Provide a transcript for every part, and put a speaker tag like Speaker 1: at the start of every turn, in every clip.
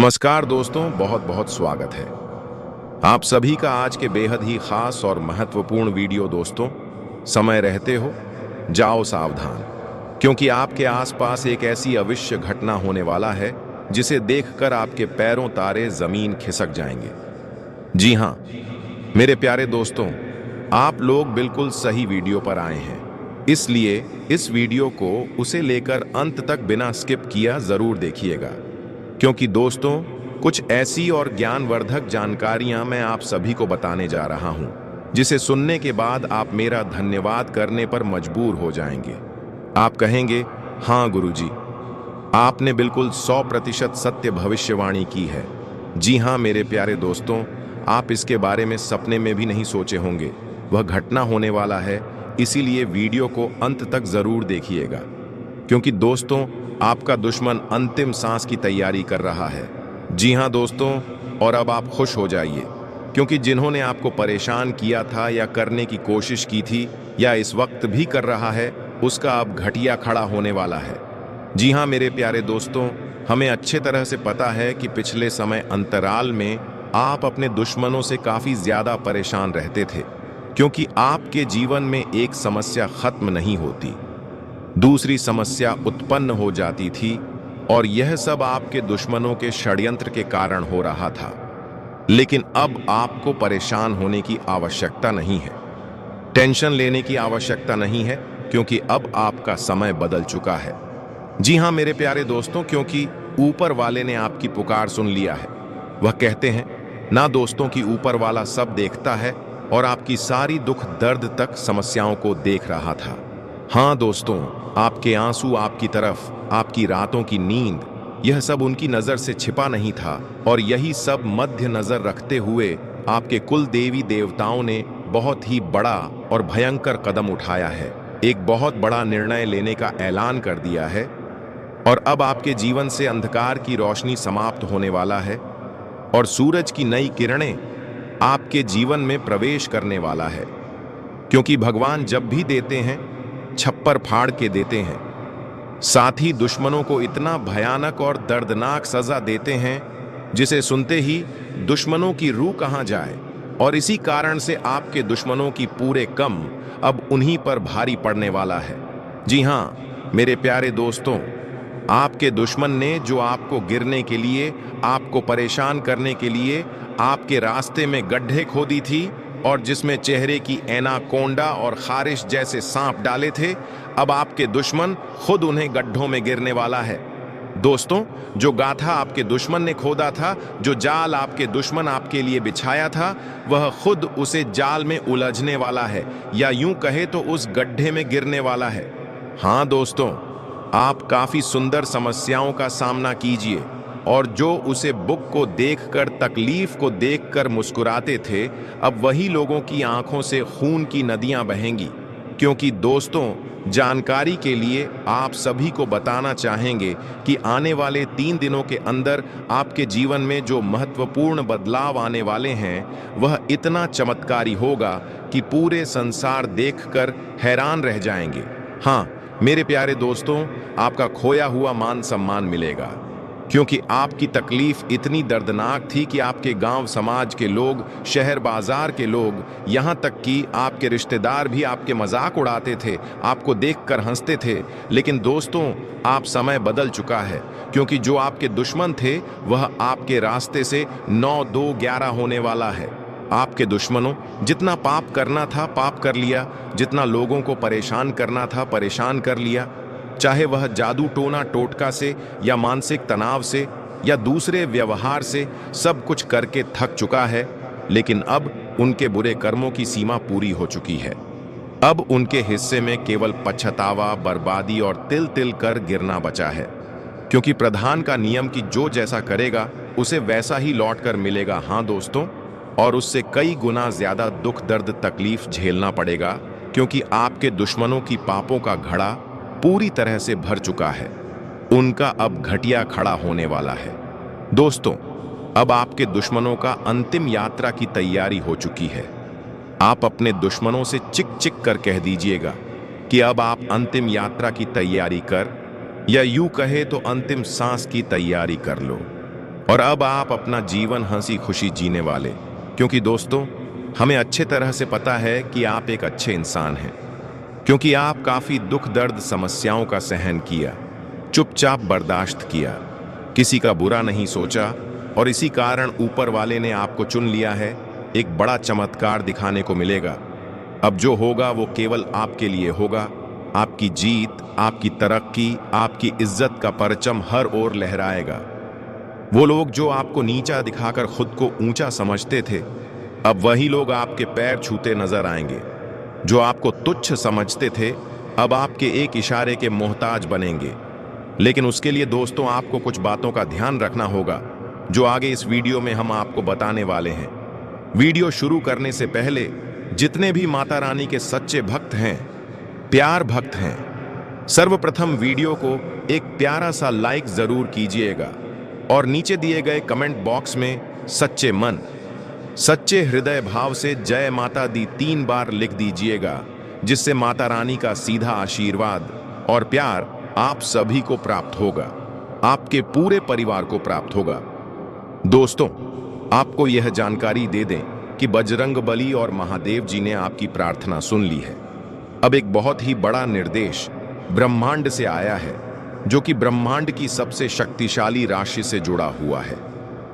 Speaker 1: नमस्कार दोस्तों, बहुत बहुत स्वागत है आप सभी का आज के बेहद ही खास और महत्वपूर्ण वीडियो। दोस्तों, समय रहते हो जाओ सावधान, क्योंकि आपके आसपास एक ऐसी अविश्य घटना होने वाला है जिसे देखकर आपके पैरों तारे जमीन खिसक जाएंगे। जी हाँ मेरे प्यारे दोस्तों, आप लोग बिल्कुल सही वीडियो पर आए हैं। इसलिए इस वीडियो को उसे लेकर अंत तक बिना स्किप किया जरूर देखिएगा, क्योंकि दोस्तों कुछ ऐसी और ज्ञानवर्धक जानकारियां मैं आप सभी को बताने जा रहा हूं जिसे सुनने के बाद आप मेरा धन्यवाद करने पर मजबूर हो जाएंगे। आप कहेंगे, हाँ गुरुजी, आपने बिल्कुल 100% सत्य भविष्यवाणी की है। जी हाँ मेरे प्यारे दोस्तों, आप इसके बारे में सपने में भी नहीं सोचे होंगे। वह घटना होने वाला है, इसीलिए वीडियो को अंत तक जरूर देखिएगा, क्योंकि दोस्तों आपका दुश्मन अंतिम सांस की तैयारी कर रहा है। जी हाँ दोस्तों, और अब आप खुश हो जाइए, क्योंकि जिन्होंने आपको परेशान किया था या करने की कोशिश की थी या इस वक्त भी कर रहा है, उसका अब घटिया खड़ा होने वाला है। जी हाँ मेरे प्यारे दोस्तों, हमें अच्छे तरह से पता है कि पिछले समय अंतराल में आप अपने दुश्मनों से काफी ज्यादा परेशान रहते थे, क्योंकि आपके जीवन में एक समस्या खत्म नहीं होती, दूसरी समस्या उत्पन्न हो जाती थी, और यह सब आपके दुश्मनों के षड्यंत्र के कारण हो रहा था। लेकिन अब आपको परेशान होने की आवश्यकता नहीं है, टेंशन लेने की आवश्यकता नहीं है, क्योंकि अब आपका समय बदल चुका है। जी हाँ मेरे प्यारे दोस्तों, क्योंकि ऊपर वाले ने आपकी पुकार सुन लिया है। वह कहते हैं ना दोस्तों कि ऊपर वाला सब देखता है, और आपकी सारी दुख दर्द तक समस्याओं को देख रहा था। हाँ दोस्तों, आपके आंसू, आपकी तरफ, आपकी रातों की नींद, यह सब उनकी नजर से छिपा नहीं था, और यही सब मध्य नजर रखते हुए आपके कुल देवी देवताओं ने बहुत ही बड़ा और भयंकर कदम उठाया है, एक बहुत बड़ा निर्णय लेने का ऐलान कर दिया है। और अब आपके जीवन से अंधकार की रोशनी समाप्त होने वाला है, और सूरज की नई किरणें आपके जीवन में प्रवेश करने वाला है, क्योंकि भगवान जब भी देते हैं छप्पर फाड़ के देते हैं, साथ ही दुश्मनों को इतना भयानक और दर्दनाक सजा देते हैं जिसे सुनते ही दुश्मनों की रूह कहां जाए। और इसी कारण से आपके दुश्मनों की पूरे कम अब उन्हीं पर भारी पड़ने वाला है। जी हां मेरे प्यारे दोस्तों, आपके दुश्मन ने जो आपको गिरने के लिए, आपको परेशान करने के लिए आपके रास्ते में गड्ढे खोदी थी, और जिसमें चेहरे की एनाकोंडा और खारिश जैसे सांप डाले थे, अब आपके दुश्मन खुद उन्हें गड्ढों में गिरने वाला है। दोस्तों, जो गाथा आपके दुश्मन ने खोदा था, जो जाल आपके दुश्मन आपके लिए बिछाया था, वह खुद उसे जाल में उलझने वाला है, या यूं कहे तो उस गड्ढे में गिरने वाला है। हाँ दोस्तों, आप काफी सुंदर समस्याओं का सामना कीजिए, और जो उसे बुक को देखकर, तकलीफ को देखकर मुस्कुराते थे, अब वही लोगों की आंखों से खून की नदियां बहेंगी। क्योंकि दोस्तों, जानकारी के लिए आप सभी को बताना चाहेंगे कि आने वाले 3 दिनों के अंदर आपके जीवन में जो महत्वपूर्ण बदलाव आने वाले हैं, वह इतना चमत्कारी होगा कि पूरे संसार देखकर हैरान रह जाएंगे। हाँ मेरे प्यारे दोस्तों, आपका खोया हुआ मान सम्मान मिलेगा, क्योंकि आपकी तकलीफ इतनी दर्दनाक थी कि आपके गांव समाज के लोग, शहर बाजार के लोग, यहाँ तक कि आपके रिश्तेदार भी आपके मजाक उड़ाते थे, आपको देखकर हंसते थे। लेकिन दोस्तों, आप समय बदल चुका है, क्योंकि जो आपके दुश्मन थे वह आपके रास्ते से 9-2-11 होने वाला है। आपके दुश्मनों, जितना पाप करना था पाप कर लिया, जितना लोगों को परेशान करना था परेशान कर लिया, चाहे वह जादू टोना टोटका से, या मानसिक तनाव से, या दूसरे व्यवहार से, सब कुछ करके थक चुका है। लेकिन अब उनके बुरे कर्मों की सीमा पूरी हो चुकी है। अब उनके हिस्से में केवल पछतावा, बर्बादी और तिल तिल कर गिरना बचा है, क्योंकि प्रधान का नियम कि जो जैसा करेगा उसे वैसा ही लौट कर मिलेगा। हाँ दोस्तों, और उससे कई गुना ज्यादा दुख, दर्द, तकलीफ झेलना पड़ेगा, क्योंकि आपके दुश्मनों की पापों का घड़ा पूरी तरह से भर चुका है। उनका अब घटिया खड़ा होने वाला है। दोस्तों, अब आपके दुश्मनों का अंतिम यात्रा की तैयारी हो चुकी है। आप अपने दुश्मनों से चिक चिक कर कह दीजिएगा कि अब आप अंतिम यात्रा की तैयारी कर, या यूं कहे तो अंतिम सांस की तैयारी कर लो। और अब आप अपना जीवन हंसी खुशी जीने वाले, क्योंकि दोस्तों हमें अच्छे तरह से पता है कि आप एक अच्छे इंसान हैं, क्योंकि आप काफी दुख दर्द समस्याओं का सहन किया, चुपचाप बर्दाश्त किया, किसी का बुरा नहीं सोचा, और इसी कारण ऊपर वाले ने आपको चुन लिया है। एक बड़ा चमत्कार दिखाने को मिलेगा। अब जो होगा वो केवल आपके लिए होगा। आपकी जीत, आपकी तरक्की, आपकी इज्जत का परचम हर ओर लहराएगा। वो लोग जो आपको नीचा दिखाकर खुद को ऊंचा समझते थे, अब वही लोग आपके पैर छूते नजर आएंगे। जो आपको तुच्छ समझते थे, अब आपके एक इशारे के मोहताज बनेंगे। लेकिन उसके लिए दोस्तों आपको कुछ बातों का ध्यान रखना होगा, जो आगे इस वीडियो में हम आपको बताने वाले हैं। वीडियो शुरू करने से पहले जितने भी माता रानी के सच्चे भक्त हैं, प्यार भक्त हैं, सर्वप्रथम वीडियो को एक प्यारा सा लाइक जरूर कीजिएगा और नीचे दिए गए कमेंट बॉक्स में सच्चे मन, सच्चे हृदय भाव से जय माता दी 3 बार लिख दीजिएगा, जिससे माता रानी का सीधा आशीर्वाद और प्यार आप सभी को प्राप्त होगा, आपके पूरे परिवार को प्राप्त होगा। दोस्तों, आपको यह जानकारी दे दें कि बजरंगबली और महादेव जी ने आपकी प्रार्थना सुन ली है। अब एक बहुत ही बड़ा निर्देश ब्रह्मांड से आया है, जो कि ब्रह्मांड की सबसे शक्तिशाली राशि से जुड़ा हुआ है,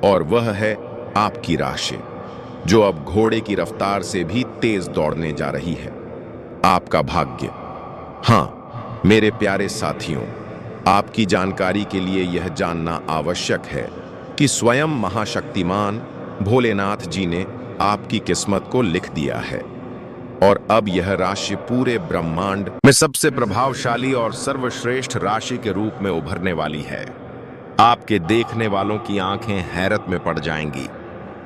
Speaker 1: और वह है आपकी राशि, जो अब घोड़े की रफ्तार से भी तेज दौड़ने जा रही है। आपका भाग्य। हाँ मेरे प्यारे साथियों, आपकी जानकारी के लिए यह जानना आवश्यक है कि स्वयं महाशक्तिमान भोलेनाथ जी ने आपकी किस्मत को लिख दिया है, और अब यह राशि पूरे ब्रह्मांड में सबसे प्रभावशाली और सर्वश्रेष्ठ राशि के रूप में उभरने वाली है। आपके देखने वालों की आंखें हैरत में पड़ जाएंगी।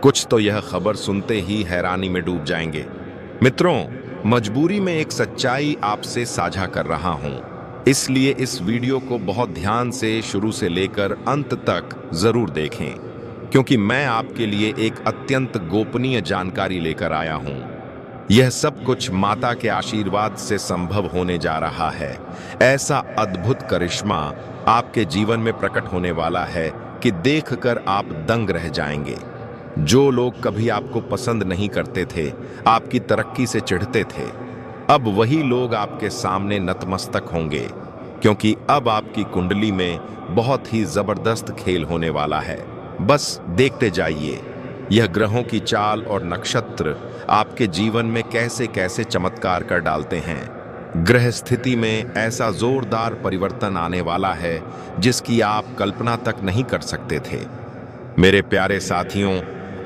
Speaker 1: कुछ तो यह खबर सुनते ही हैरानी में डूब जाएंगे। मित्रों, मजबूरी में एक सच्चाई आपसे साझा कर रहा हूं, इसलिए इस वीडियो को बहुत ध्यान से शुरू से लेकर अंत तक जरूर देखें, क्योंकि मैं आपके लिए एक अत्यंत गोपनीय जानकारी लेकर आया हूं। यह सब कुछ माता के आशीर्वाद से संभव होने जा रहा है। ऐसा अद्भुत करिश्मा आपके जीवन में प्रकट होने वाला है कि देखकर आप दंग रह जाएंगे। जो लोग कभी आपको पसंद नहीं करते थे, आपकी तरक्की से चिढ़ते थे, अब वही लोग आपके सामने नतमस्तक होंगे, क्योंकि अब आपकी कुंडली में बहुत ही जबरदस्त खेल होने वाला है। बस देखते जाइए, यह ग्रहों की चाल और नक्षत्र आपके जीवन में कैसे कैसे चमत्कार कर डालते हैं। ग्रह स्थिति में ऐसा जोरदार परिवर्तन आने वाला है जिसकी आप कल्पना तक नहीं कर सकते थे। मेरे प्यारे साथियों,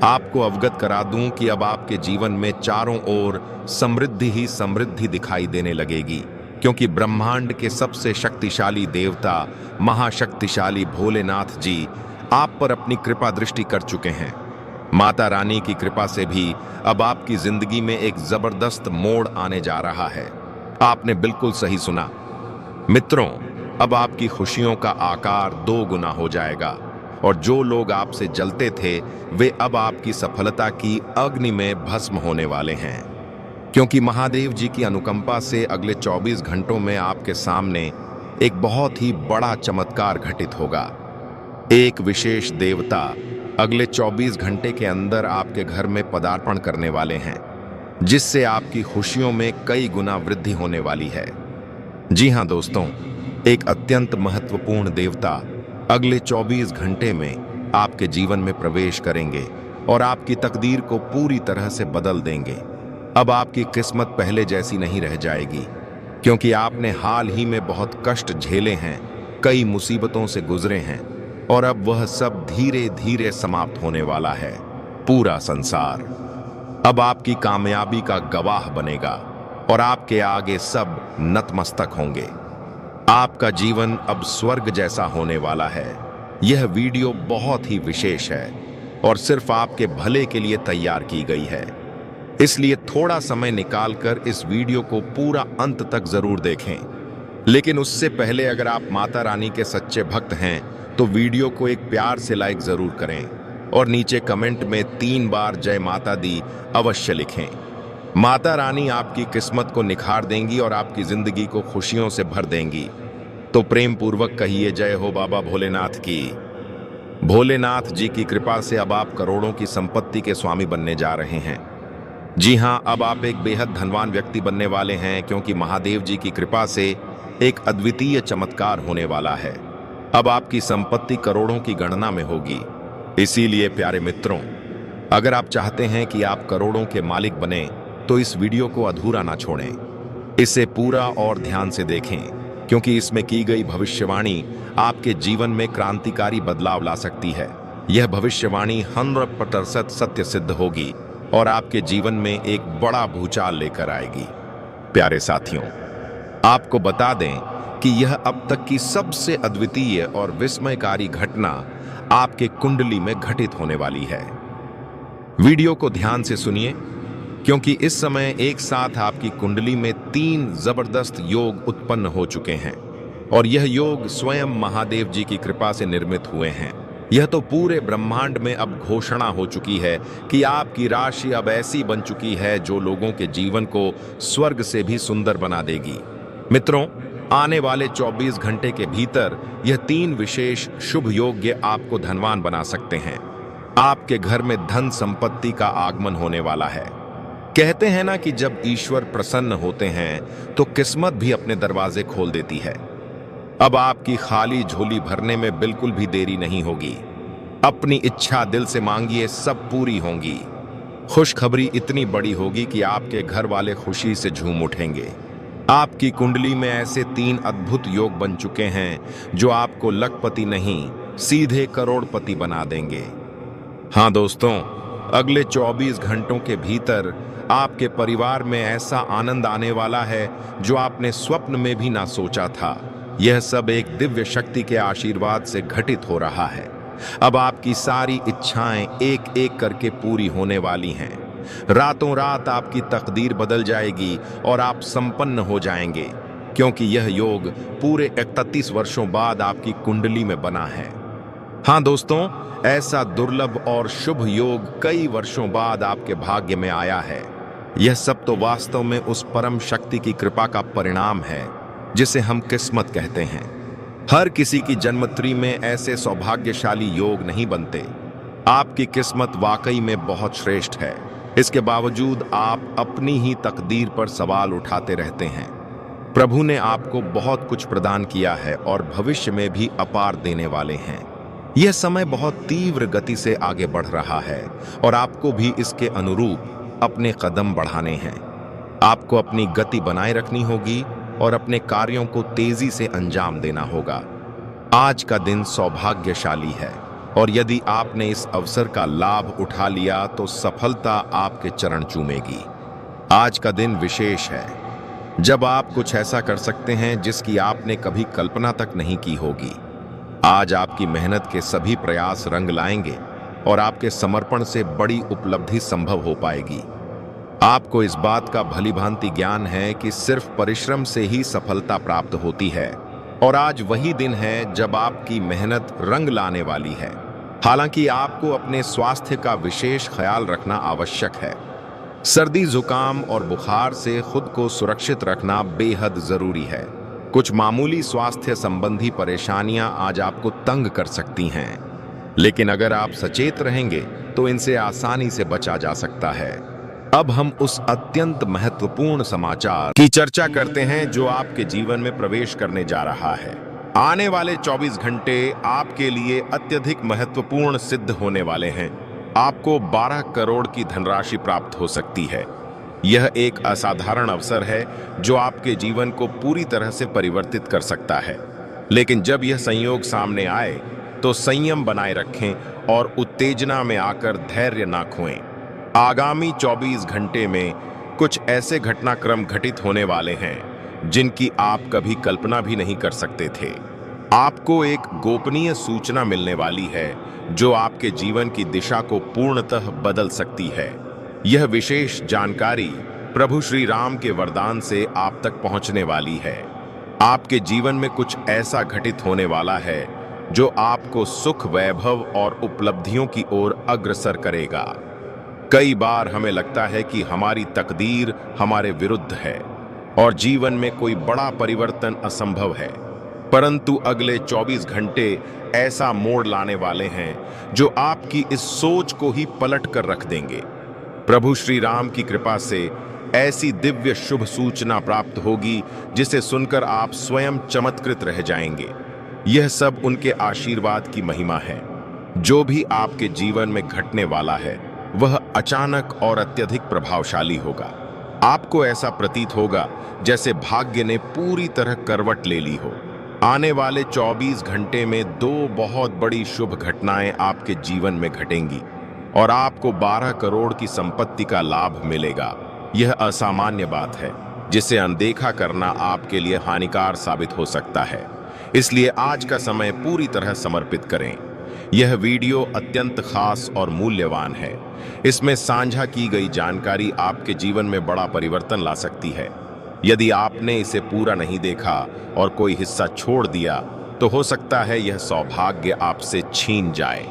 Speaker 1: आपको अवगत करा दूं कि अब आपके जीवन में चारों ओर समृद्धि ही समृद्धि दिखाई देने लगेगी, क्योंकि ब्रह्मांड के सबसे शक्तिशाली देवता महाशक्तिशाली भोलेनाथ जी आप पर अपनी कृपा दृष्टि कर चुके हैं। माता रानी की कृपा से भी अब आपकी जिंदगी में एक जबरदस्त मोड़ आने जा रहा है। आपने बिल्कुल सही सुना मित्रों, अब आपकी खुशियों का आकार 2 गुना हो जाएगा, और जो लोग आपसे जलते थे वे अब आपकी सफलता की अग्नि में भस्म होने वाले हैं, क्योंकि महादेव जी की अनुकंपा से अगले 24 घंटों में आपके सामने एक बहुत ही बड़ा चमत्कार घटित होगा। एक विशेष देवता अगले 24 घंटे के अंदर आपके घर में पदार्पण करने वाले हैं, जिससे आपकी खुशियों में कई गुना वृद्धि होने वाली है। जी हां दोस्तों, एक अत्यंत महत्वपूर्ण देवता अगले 24 घंटे में आपके जीवन में प्रवेश करेंगे और आपकी तकदीर को पूरी तरह से बदल देंगे। अब आपकी किस्मत पहले जैसी नहीं रह जाएगी, क्योंकि आपने हाल ही में बहुत कष्ट झेले हैं, कई मुसीबतों से गुजरे हैं, और अब वह सब धीरे धीरे समाप्त होने वाला है। पूरा संसार अब आपकी कामयाबी का गवाह बनेगा और आपके आगे सब नतमस्तक होंगे। आपका जीवन अब स्वर्ग जैसा होने वाला है। यह वीडियो बहुत ही विशेष है और सिर्फ आपके भले के लिए तैयार की गई है, इसलिए थोड़ा समय निकालकर इस वीडियो को पूरा अंत तक जरूर देखें। लेकिन उससे पहले अगर आप माता रानी के सच्चे भक्त हैं तो वीडियो को एक प्यार से लाइक जरूर करें और नीचे कमेंट में 3 बार जय माता दी अवश्य लिखें। माता रानी आपकी किस्मत को निखार देंगी और आपकी जिंदगी को खुशियों से भर देंगी। तो प्रेम पूर्वक कहिए, जय हो बाबा भोलेनाथ की। भोलेनाथ जी की कृपा से अब आप करोड़ों की संपत्ति के स्वामी बनने जा रहे हैं। जी हां, अब आप एक बेहद धनवान व्यक्ति बनने वाले हैं, क्योंकि महादेव जी की कृपा से एक अद्वितीय चमत्कार होने वाला है। अब आपकी संपत्ति करोड़ों की गणना में होगी। इसीलिए प्यारे मित्रों, अगर आप चाहते हैं कि आप करोड़ों के मालिक बने, तो इस वीडियो को अधूरा ना छोड़ें। इसे पूरा और ध्यान से देखें, क्योंकि इसमें की गई भविष्यवाणी आपके जीवन में क्रांतिकारी बदलाव ला सकती है। यह भविष्यवाणी 100% सत्य सिद्ध होगी और आपके जीवन में एक बड़ा भूचाल लेकर आएगी। प्यारे साथियों, आपको बता दें कि यह अब तक की सबसे अद्वितीय और विस्मयकारी घटना आपके कुंडली में घटित होने वाली है। वीडियो को ध्यान से सुनिए, क्योंकि इस समय एक साथ आपकी कुंडली में 3 जबरदस्त योग उत्पन्न हो चुके हैं और यह योग स्वयं महादेव जी की कृपा से निर्मित हुए हैं। यह तो पूरे ब्रह्मांड में अब घोषणा हो चुकी है कि आपकी राशि अब ऐसी बन चुकी है जो लोगों के जीवन को स्वर्ग से भी सुंदर बना देगी। मित्रों, आने वाले 24 घंटे के भीतर यह 3 विशेष शुभ योग आपको धनवान बना सकते हैं। आपके घर में धन संपत्ति का आगमन होने वाला है। कहते हैं ना कि जब ईश्वर प्रसन्न होते हैं तो किस्मत भी अपने दरवाजे खोल देती है। अब आपकी खाली झोली भरने में बिल्कुल भी देरी नहीं होगी। अपनी इच्छा दिल से मांगिए, सब पूरी होंगी। खुशखबरी इतनी बड़ी होगी कि आपके घर वाले खुशी से झूम उठेंगे। आपकी कुंडली में ऐसे 3 अद्भुत योग बन चुके हैं जो आपको लखपति नहीं, सीधे करोड़पति बना देंगे। हाँ दोस्तों, अगले 24 घंटों के भीतर आपके परिवार में ऐसा आनंद आने वाला है जो आपने स्वप्न में भी ना सोचा था। यह सब एक दिव्य शक्ति के आशीर्वाद से घटित हो रहा है। अब आपकी सारी इच्छाएं एक एक करके पूरी होने वाली हैं। रातों रात आपकी तकदीर बदल जाएगी और आप संपन्न हो जाएंगे, क्योंकि यह योग पूरे 31 वर्षों बाद आपकी कुंडली में बना है। हाँ दोस्तों, ऐसा दुर्लभ और शुभ योग कई वर्षों बाद आपके भाग्य में आया है। यह सब तो वास्तव में उस परम शक्ति की कृपा का परिणाम है जिसे हम किस्मत कहते हैं। हर किसी की जन्मत्री में ऐसे सौभाग्यशाली योग नहीं बनते। आपकी किस्मत वाकई में बहुत श्रेष्ठ है। इसके बावजूद आप अपनी ही तकदीर पर सवाल उठाते रहते हैं। प्रभु ने आपको बहुत कुछ प्रदान किया है और भविष्य में भी अपार देने वाले हैं। यह समय बहुत तीव्र गति से आगे बढ़ रहा है और आपको भी इसके अनुरूप अपने कदम बढ़ाने हैं। आपको अपनी गति बनाए रखनी होगी और अपने कार्यों को तेजी से अंजाम देना होगा। आज का दिन सौभाग्यशाली है और यदि आपने इस अवसर का लाभ उठा लिया तो सफलता आपके चरण चूमेगी। आज का दिन विशेष है जब आप कुछ ऐसा कर सकते हैं जिसकी आपने कभी कल्पना तक नहीं की होगी। आज आपकी मेहनत के सभी प्रयास रंग लाएंगे और आपके समर्पण से बड़ी उपलब्धि संभव हो पाएगी। आपको इस बात का भलीभांति ज्ञान है कि सिर्फ परिश्रम से ही सफलता प्राप्त होती है और आज वही दिन है जब आपकी मेहनत रंग लाने वाली है। हालांकि आपको अपने स्वास्थ्य का विशेष ख्याल रखना आवश्यक है। सर्दी, जुकाम और बुखार से खुद को सुरक्षित रखना बेहद जरूरी है। कुछ मामूली स्वास्थ्य संबंधी परेशानियां आज आपको तंग कर सकती हैं, लेकिन अगर आप सचेत रहेंगे तो इनसे आसानी से बचा जा सकता है। अब हम उस अत्यंत महत्वपूर्ण समाचार की चर्चा करते हैं जो आपके जीवन में प्रवेश करने जा रहा है। आने वाले 24 घंटे आपके लिए अत्यधिक महत्वपूर्ण सिद्ध होने वाले हैं। आपको 12 करोड़ की धनराशि प्राप्त हो सकती है। यह एक असाधारण अवसर है जो आपके जीवन को पूरी तरह से परिवर्तित कर सकता है। लेकिन जब यह संयोग सामने आए तो संयम बनाए रखें और उत्तेजना में आकर धैर्य ना खोएं। आगामी 24 घंटे में कुछ ऐसे घटनाक्रम घटित होने वाले हैं जिनकी आप कभी कल्पना भी नहीं कर सकते थे। आपको एक गोपनीय सूचना मिलने वाली है जो आपके जीवन की दिशा को पूर्णतः बदल सकती है। यह विशेष जानकारी प्रभु श्री राम के वरदान से आप तक पहुंचने वाली है। आपके जीवन में कुछ ऐसा घटित होने वाला है जो आपको सुख, वैभव और उपलब्धियों की ओर अग्रसर करेगा। कई बार हमें लगता है कि हमारी तकदीर हमारे विरुद्ध है और जीवन में कोई बड़ा परिवर्तन असंभव है। परंतु अगले 24 घंटे ऐसा मोड़ लाने वाले हैं जो आपकी इस सोच को ही पलट कर रख देंगे। प्रभु श्री राम की कृपा से ऐसी दिव्य शुभ सूचना प्राप्त होगी जिसे सुनकर आप स्वयं चमत्कृत रह जाएंगे। यह सब उनके आशीर्वाद की महिमा है। जो भी आपके जीवन में घटने वाला है वह अचानक और अत्यधिक प्रभावशाली होगा। आपको ऐसा प्रतीत होगा जैसे भाग्य ने पूरी तरह करवट ले ली हो। आने वाले 24 घंटे में 2 बहुत बड़ी शुभ घटनाएं आपके जीवन में घटेंगी और आपको 12 करोड़ की संपत्ति का लाभ मिलेगा। यह असामान्य बात है जिसे अनदेखा करना आपके लिए हानिकार साबित हो सकता है। इसलिए आज का समय पूरी तरह समर्पित करें। यह वीडियो अत्यंत खास और मूल्यवान है। इसमें साझा की गई जानकारी आपके जीवन में बड़ा परिवर्तन ला सकती है। यदि आपने इसे पूरा नहीं देखा और कोई हिस्सा छोड़ दिया तो हो सकता है यह सौभाग्य आपसे छीन जाए।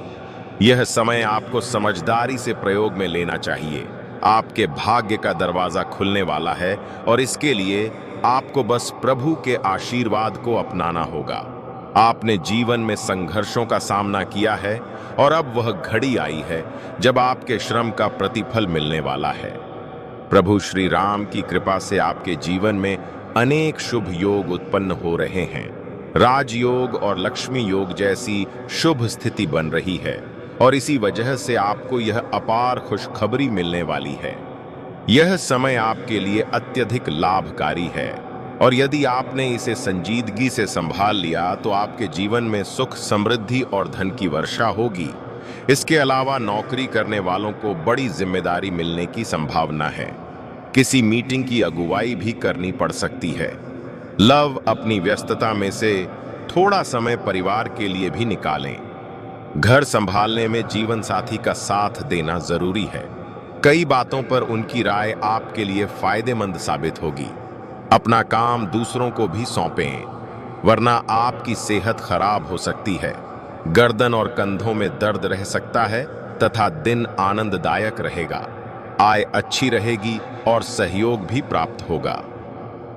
Speaker 1: यह समय आपको समझदारी से प्रयोग में लेना चाहिए। आपके भाग्य का दरवाजा खुलने वाला है और इसके लिए आपको बस प्रभु के आशीर्वाद को अपनाना होगा। आपने जीवन में संघर्षों का सामना किया है और अब वह घड़ी आई है जब आपके श्रम का प्रतिफल मिलने वाला है। प्रभु श्री राम की कृपा से आपके जीवन में अनेक शुभ योग उत्पन्न हो रहे हैं। राजयोग और लक्ष्मी योग जैसी शुभ स्थिति बन रही है और इसी वजह से आपको यह अपार खुशखबरी मिलने वाली है। यह समय आपके लिए अत्यधिक लाभकारी है और यदि आपने इसे संजीदगी से संभाल लिया तो आपके जीवन में सुख, समृद्धि और धन की वर्षा होगी। इसके अलावा नौकरी करने वालों को बड़ी जिम्मेदारी मिलने की संभावना है। किसी मीटिंग की अगुवाई भी करनी पड़ सकती है। लव अपनी व्यस्तता में से थोड़ा समय परिवार के लिए भी निकालें। घर संभालने में जीवन साथी का साथ देना जरूरी है। कई बातों पर उनकी राय आपके लिए फायदेमंद साबित होगी। अपना काम दूसरों को भी सौंपें, वरना आपकी सेहत खराब हो सकती है। गर्दन और कंधों में दर्द रह सकता है तथा दिन आनंददायक रहेगा। आय अच्छी रहेगी और सहयोग भी प्राप्त होगा।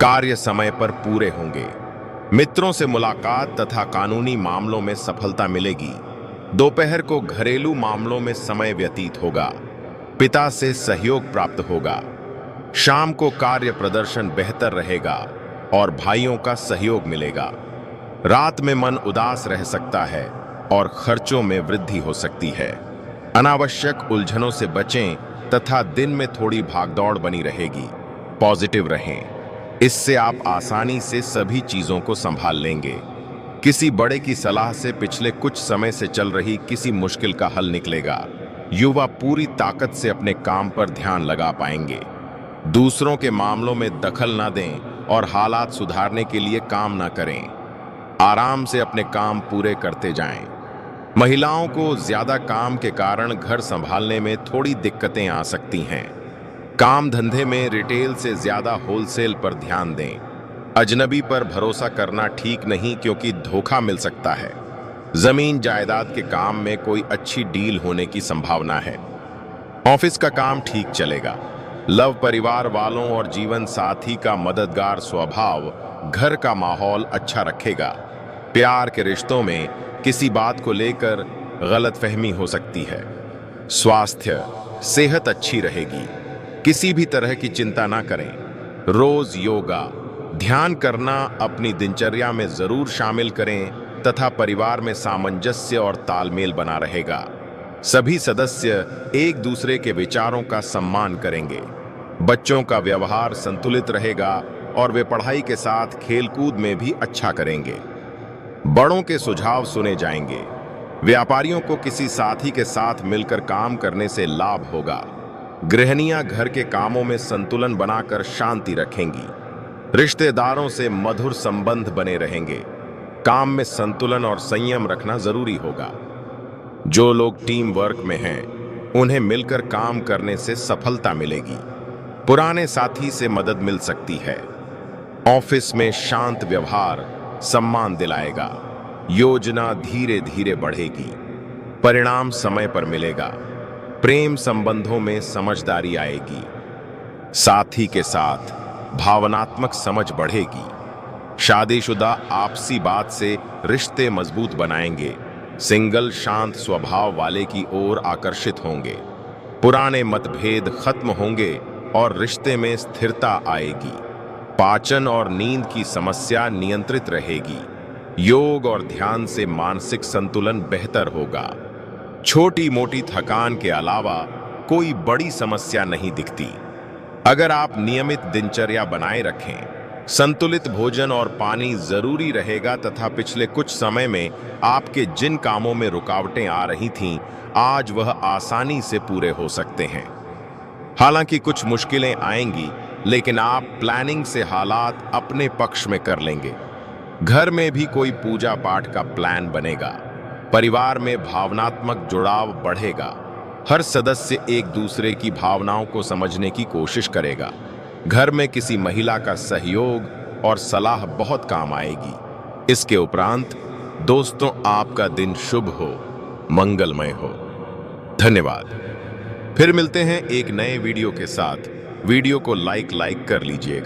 Speaker 1: कार्य समय पर पूरे होंगे। मित्रों से मुलाकात तथा कानूनी मामलों में सफलता मिलेगी। दोपहर को घरेलू मामलों में समय व्यतीत होगा। पिता से सहयोग प्राप्त होगा। शाम को कार्य प्रदर्शन बेहतर रहेगा और भाइयों का सहयोग मिलेगा। रात में मन उदास रह सकता है और खर्चों में वृद्धि हो सकती है। अनावश्यक उलझनों से बचें तथा दिन में थोड़ी भागदौड़ बनी रहेगी। पॉजिटिव रहें, इससे आप आसानी से सभी चीजों को संभाल लेंगे। किसी बड़े की सलाह से पिछले कुछ समय से चल रही किसी मुश्किल का हल निकलेगा। युवा पूरी ताकत से अपने काम पर ध्यान लगा पाएंगे। दूसरों के मामलों में दखल न दें और हालात सुधारने के लिए काम न करें। आराम से अपने काम पूरे करते जाएं। महिलाओं को ज्यादा काम के कारण घर संभालने में थोड़ी दिक्कतें आ सकती हैं। काम धंधे में रिटेल से ज्यादा होलसेल पर ध्यान दें। अजनबी पर भरोसा करना ठीक नहीं क्योंकि धोखा मिल सकता है। जमीन जायदाद के काम में कोई अच्छी डील होने की संभावना है। ऑफिस का काम ठीक चलेगा। लव परिवार वालों और जीवन साथी का मददगार स्वभाव घर का माहौल अच्छा रखेगा। प्यार के रिश्तों में किसी बात को लेकर गलतफहमी हो सकती है। स्वास्थ्य, सेहत अच्छी रहेगी। किसी भी तरह की चिंता ना करें। रोज योगा, ध्यान करना अपनी दिनचर्या में जरूर शामिल करें तथा परिवार में सामंजस्य और तालमेल बना रहेगा। सभी सदस्य एक दूसरे के विचारों का सम्मान करेंगे। बच्चों का व्यवहार संतुलित रहेगा और वे पढ़ाई के साथ खेलकूद में भी अच्छा करेंगे। बड़ों के सुझाव सुने जाएंगे। व्यापारियों को किसी साथी के साथ मिलकर काम करने से लाभ होगा। गृहिणियां घर के कामों में संतुलन बनाकर शांति रखेंगी। रिश्तेदारों से मधुर संबंध बने रहेंगे। काम में संतुलन और संयम रखना जरूरी होगा। जो लोग टीम वर्क में हैं, उन्हें मिलकर काम करने से सफलता मिलेगी। पुराने साथी से मदद मिल सकती है। ऑफिस में शांत व्यवहार सम्मान दिलाएगा। योजना धीरे धीरे बढ़ेगी। परिणाम समय पर मिलेगा। प्रेम संबंधों में समझदारी आएगी। साथी के साथ भावनात्मक समझ बढ़ेगी। शादीशुदा आपसी बात से रिश्ते मजबूत बनाएंगे। सिंगल शांत स्वभाव वाले की ओर आकर्षित होंगे। पुराने मतभेद खत्म होंगे और रिश्ते में स्थिरता आएगी। पाचन और नींद की समस्या नियंत्रित रहेगी। योग और ध्यान से मानसिक संतुलन बेहतर होगा। छोटी मोटी थकान के अलावा कोई बड़ी समस्या नहीं दिखती। अगर आप नियमित दिनचर्या बनाए रखें, संतुलित भोजन और पानी जरूरी रहेगा तथा पिछले कुछ समय में आपके जिन कामों में रुकावटें आ रही थीं, आज वह आसानी से पूरे हो सकते हैं। हालांकि कुछ मुश्किलें आएंगी, लेकिन आप प्लानिंग से हालात अपने पक्ष में कर लेंगे। घर में भी कोई पूजा पाठ का प्लान बनेगा। परिवार में भावनात्मक जुड़ाव बढ़ेगा। हर सदस्य एक दूसरे की भावनाओं को समझने की कोशिश करेगा। घर में किसी महिला का सहयोग और सलाह बहुत काम आएगी। इसके उपरांत दोस्तों, आपका दिन शुभ हो, मंगलमय हो। धन्यवाद। फिर मिलते हैं एक नए वीडियो के साथ। वीडियो को लाइक कर लीजिएगा।